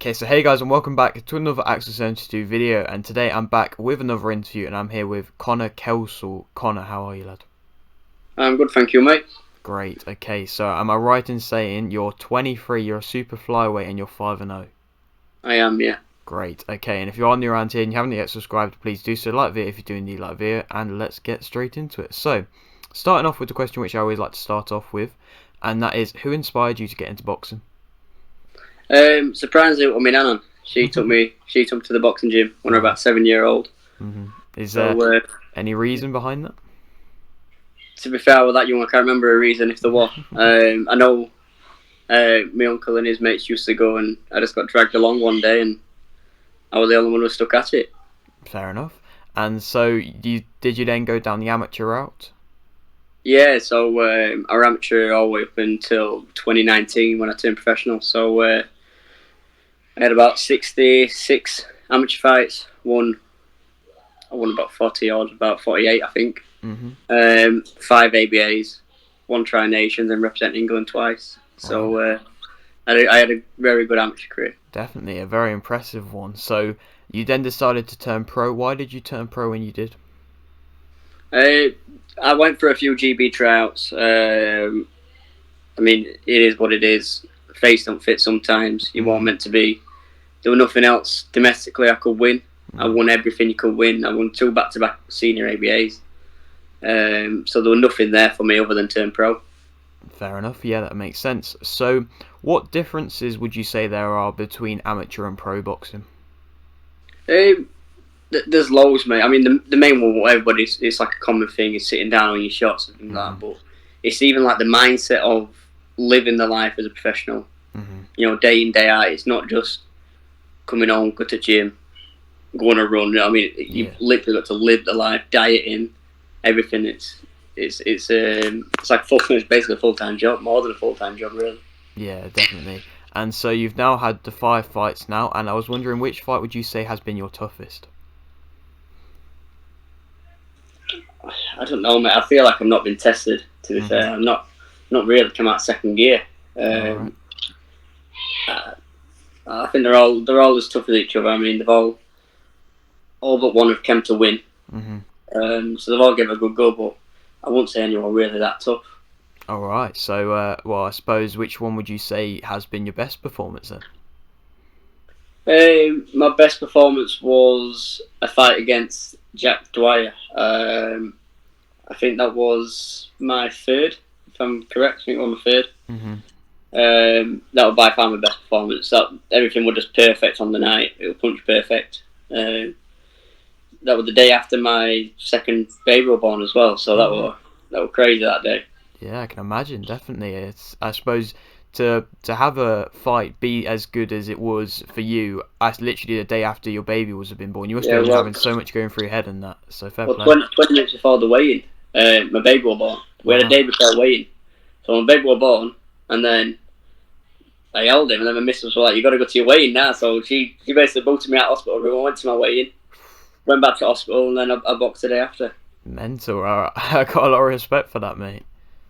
Okay, so hey guys, and welcome back to another Axel 72 video, and today I'm back with another interview, and I'm here with Kelsall. Connor, how are you, lad? I'm good, thank you, mate. Great. Okay, so am I right in saying you're 23, you're a super flyweight, and you're 5-0? I am, yeah. Great. Okay, and if you're new around here and you haven't yet subscribed, please do so. Like the video if you do indeed like the video, and let's get straight into it. So, starting off with the question which I always like to start off with, and that is, who inspired you to get into boxing? Surprisingly, it was my nan. She took me to the boxing gym when I was about 7-year-old. Is there any reason behind that? To be fair, with that young, I can't remember a reason if there was. I know my uncle and his mates used to go, and I just got dragged along one day, and I was the only one who stuck at it. Fair enough. And so, did you then go down the amateur route? Yeah, so I was amateur all the way up until 2019 when I turned professional. So I had about 66 amateur fights. I won about 40 odd, about 48, I think. 5 ABAs, 1 Tri-Nations, and represented England twice. So I had a very good amateur career. Definitely, a very impressive one. So you then decided to turn pro. Why did you turn pro when you did? I went for a few GB tryouts. I mean, it is what it is. Face don't fit sometimes. You weren't meant to be. There was nothing else domestically I could win. I won everything you could win. I won 2 back-to-back senior ABAs. So there was nothing there for me other than turn pro. Fair enough. Yeah, that makes sense. So what differences would you say there are between amateur and pro boxing? There's loads, mate. I mean, the main one, what everybody's, it's like a common thing, is sitting down on your shots and things like that. But it's even like the mindset of living the life as a professional. You know, day in, day out. It's not just coming home, go to the gym, go on a run. I mean, you've literally got to live the life, dieting, everything. It's like it's basically a full-time job, more than a full-time job, really. Yeah, definitely. And so you've now had the 5 fights now, and I was wondering, which fight would you say has been your toughest? I don't know, mate. I feel like I've not been tested, to be fair. I'm not really come out second gear. Right. I think they're all as tough as each other. I mean, they've all but one have come to win. So they've all given a good go, but I wouldn't say anyone really that tough. All right. So, well, I suppose which one would you say has been your best performance then? My best performance was a fight against Jack Dwyer. I think that was my 3rd, if I'm correct. I think it was my 3rd. That was by far my best performance. Everything was just perfect on the night. It was punch perfect. That was the day after my 2nd baby was born as well. So that was crazy that day. Yeah, I can imagine. Definitely, I suppose to have a fight be as good as it was for you, as literally the day after your baby was been born. You must have been having so much going through your head and that. So fair play. 20 minutes before the weigh-in, my baby was born. We had a day before weigh-in. So my baby was born, and then I held him, and then my missus was like, "You got to go to your weigh-in now." So she basically booted me out of hospital room. I went to my weigh-in, went back to hospital, and then I boxed the day after. Mental. I got a lot of respect for that, mate.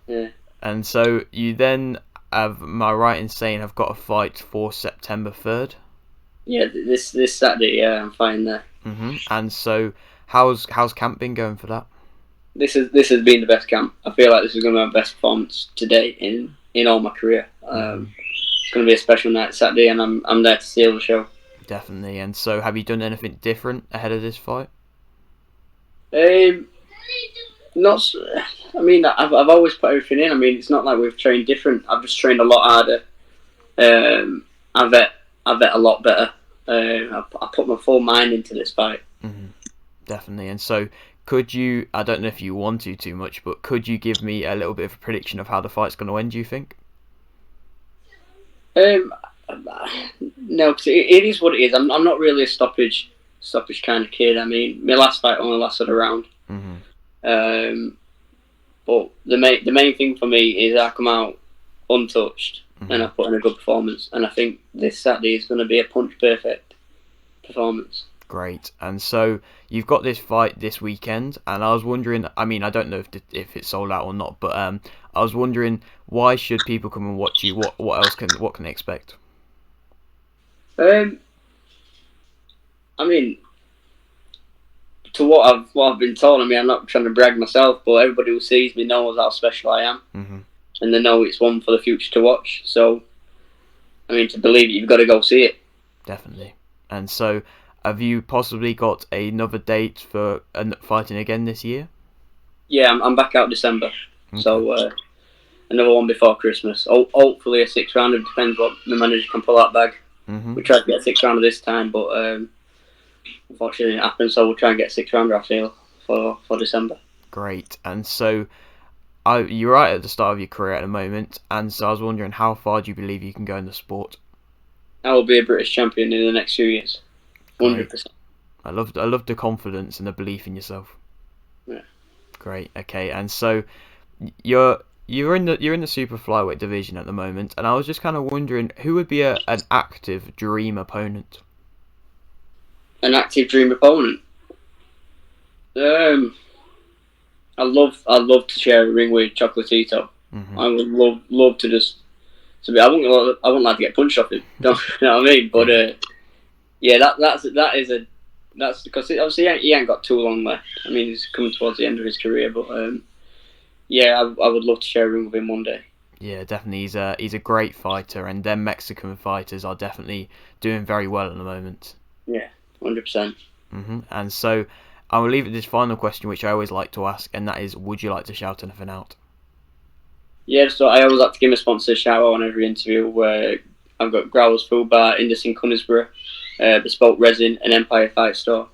Yeah. And so you then have, am I right in saying, have got a fight for September 3rd? Yeah, this Saturday. Yeah, I'm fighting there. And so how's camp been going for that? This has been the best camp. I feel like this is going to be my best performance to date in all my career. It's going to be a special night Saturday, and I'm there to steal the show. Definitely. And so, have you done anything different ahead of this fight? Not. I mean, I've always put everything in. I mean, it's not like we've trained different. I've just trained a lot harder. I vet a lot better. I put my full mind into this fight. Definitely. And so, could you? I don't know if you want to too much, but could you give me a little bit of a prediction of how the fight's going to end? Do you think? No, because it is what it is. I'm not really a stoppage kind of kid. I mean, my last fight only lasted a round. But the main thing for me is I come out untouched and I put in a good performance. And I think this Saturday is going to be a punch perfect performance. Great. And so you've got this fight this weekend, and I was wondering, I mean, I don't know if it's sold out or not, but I was wondering, why should people come and watch you? What can they expect? I mean, to what I've been told. I mean, I'm not trying to brag myself, but everybody who sees me knows how special I am, and they know it's one for the future to watch. So, I mean, to believe it, you've got to go see it. Definitely. And so, have you possibly got another date for fighting again this year? Yeah, I'm back out December. Okay. So another one before Christmas. Hopefully a 6 rounder. Depends what the manager can pull out bag. We tried to get a 6 rounder this time, but unfortunately it didn't happen. So we'll try and get a 6 rounder, I feel, for December. Great. And so, you're right at the start of your career at the moment, and so I was wondering, how far do you believe you can go in the sport? I will be a British champion in the next few years. 100%. I love the confidence and the belief in yourself. Yeah. Great. Okay. And so you're in the super flyweight division at the moment, and I was just kind of wondering who would be an active dream opponent. An active dream opponent. I'd love to share a ring with Chocolatito. I would love to just. I wouldn't like to get punched off him. You know what I mean? But yeah, that's because obviously he ain't got too long left. I mean, he's coming towards the end of his career, but yeah, I would love to share a ring with him one day. Yeah, definitely. He's a great fighter, and them Mexican fighters are definitely doing very well at the moment. Yeah, 100%. And so I will leave it this final question, which I always like to ask, and that is, would you like to shout anything out? Yeah, so I always like to give my sponsor a shout out on every interview. Where I've got Growlers Food Bar, Inderson Conisborough, Bespoke Resin, and Empire Fight Store.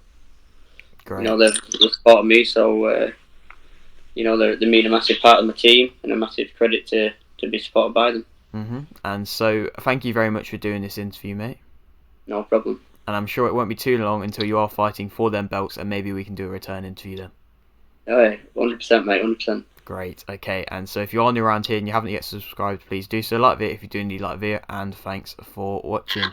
Great. You know, they've supported me, so you know, they mean a massive part of my team, and a massive credit to be supported by them. And so, thank you very much for doing this interview, mate. No problem. And I'm sure it won't be too long until you are fighting for them belts, and maybe we can do a return interview then. Oh, yeah, 100%, mate, 100%. Great. Okay, and so if you're new around here and you haven't yet subscribed, please do so. Like the video if you do indeed like the video, and thanks for watching.